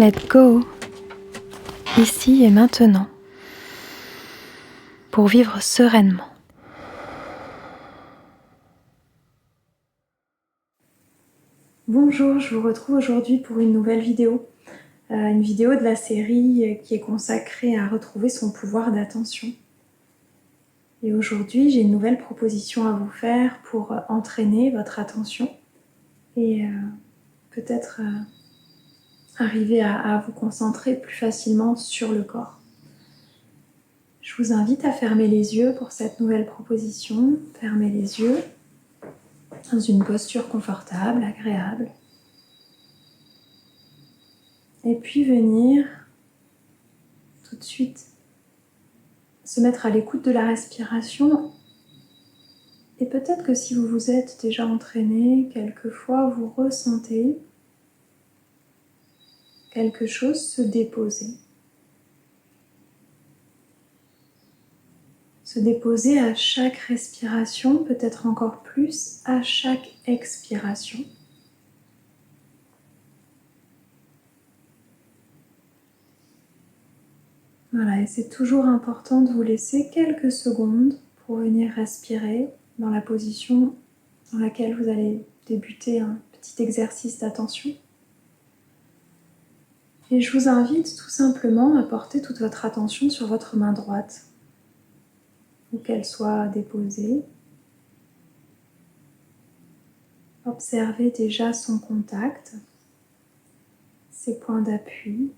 Let go, ici et maintenant, pour vivre sereinement. Bonjour, je vous retrouve aujourd'hui pour une nouvelle vidéo. Une vidéo de la série qui est consacrée à retrouver son pouvoir d'attention. Et aujourd'hui, j'ai une nouvelle proposition à vous faire pour entraîner votre attention et peut-être arriver à vous concentrer plus facilement sur le corps. Je vous invite à fermer les yeux pour cette nouvelle proposition. Fermez les yeux dans une posture confortable, agréable. Et puis venir tout de suite se mettre à l'écoute de la respiration. Et peut-être que si vous vous êtes déjà entraîné, quelquefois vous ressentez quelque chose se déposer. Se déposer à chaque respiration, peut-être encore plus à chaque expiration. Voilà, et c'est toujours important de vous laisser quelques secondes pour venir respirer dans la position dans laquelle vous allez débuter un petit exercice d'attention. Et je vous invite tout simplement à porter toute votre attention sur votre main droite, ou qu'elle soit déposée. Observez déjà son contact, ses points d'appui.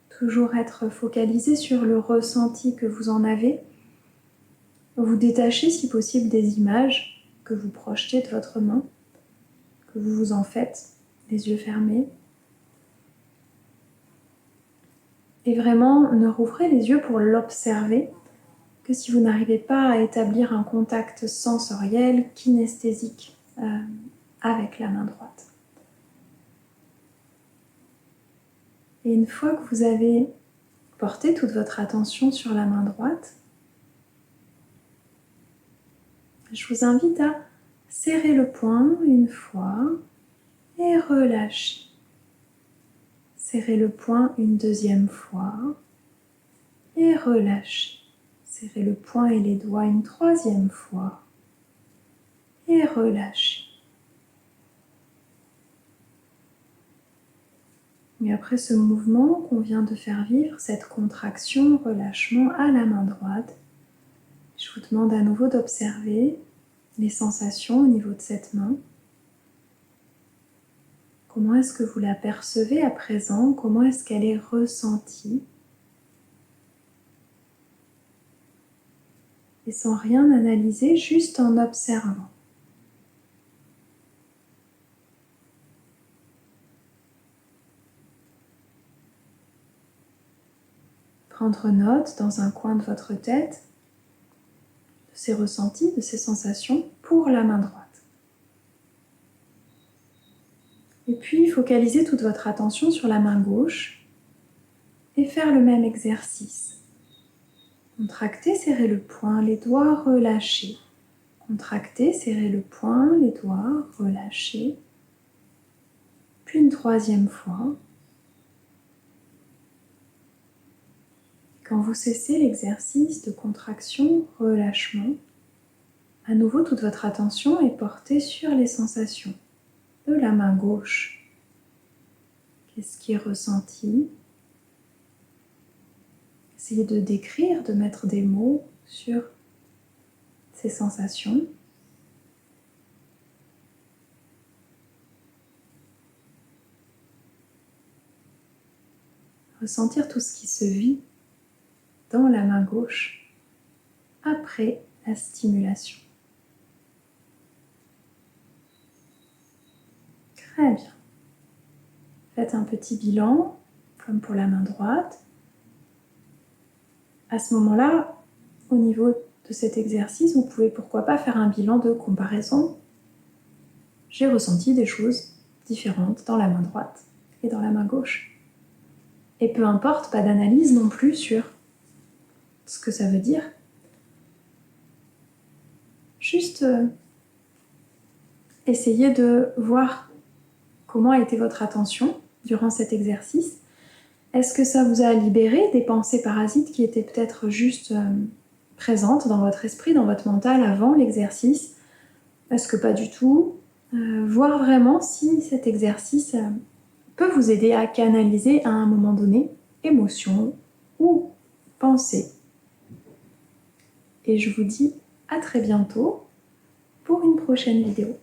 Toujours être focalisé sur le ressenti que vous en avez. Vous détachez si possible des images que vous projetez de votre main, que vous vous en faites, les yeux fermés. Et vraiment, ne rouvrez les yeux pour l'observer que si vous n'arrivez pas à établir un contact sensoriel, kinesthésique avec la main droite. Et une fois que vous avez porté toute votre attention sur la main droite, je vous invite à serrer le poing une fois et relâcher. Serrez le poing une deuxième fois et relâchez. Serrez le poing et les doigts une troisième fois et relâchez. Et après ce mouvement qu'on vient de faire vivre, cette contraction, relâchement à la main droite, je vous demande à nouveau d'observer les sensations au niveau de cette main. Comment est-ce que vous la percevez à présent? Comment est-ce qu'elle est ressentie? Et sans rien analyser, juste en observant. Prendre note dans un coin de votre tête de ces ressentis, de ces sensations pour la main droite. Et puis focaliser toute votre attention sur la main gauche et faire le même exercice. Contractez, serrez le poing, les doigts, relâchez. Contractez, serrez le poing, les doigts, relâchez. Puis une troisième fois. Quand vous cessez l'exercice de contraction, relâchement, à nouveau toute votre attention est portée sur les sensations de la main gauche. Qu'est-ce qui est ressenti? Essayez de décrire, de mettre des mots sur ces sensations. Ressentir tout ce qui se vit dans la main gauche après la stimulation. Très bien. Faites un petit bilan, comme pour la main droite. À ce moment-là, au niveau de cet exercice, vous pouvez pourquoi pas faire un bilan de comparaison. J'ai ressenti des choses différentes dans la main droite et dans la main gauche. Et peu importe, pas d'analyse non plus sur ce que ça veut dire. Juste essayez de voir comment a été votre attention durant cet exercice? Est-ce que ça vous a libéré des pensées parasites qui étaient peut-être juste présentes dans votre esprit, dans votre mental avant l'exercice? Est-ce que pas du tout? Voir vraiment si cet exercice peut vous aider à canaliser à un moment donné émotion ou pensée. Et je vous dis à très bientôt pour une prochaine vidéo.